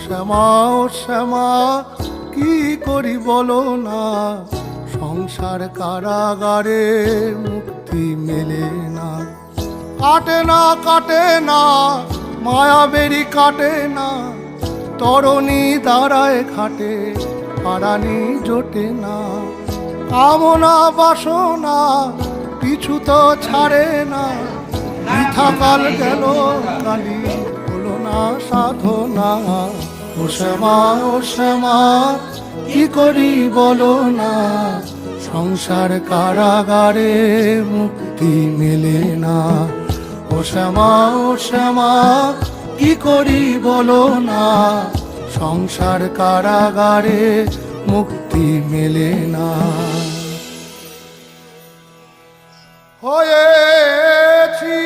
শ্যামা ও শ্যামা কি করি বলো না, সংসার কারাগারে মুক্তি মেলে না। কাটে না কাটে না মায়াবেরি কাটে না, তরণী দাঁড়ায় ঘাটে পারানি জোটে না। কামনা বাসনা পিছু তো ছাড়ে না, বৃথা কাল গেল কালি হলো না সাধনা। ও শ্যামা ও শ্যামা কি করি বলো না, সংসার কারাগারে মুক্তি মেলে না। ও শ্যামা ও শ্যামা কি করি বলো না, সংসার কারাগারে মুক্তি মেলে না। হয়েছি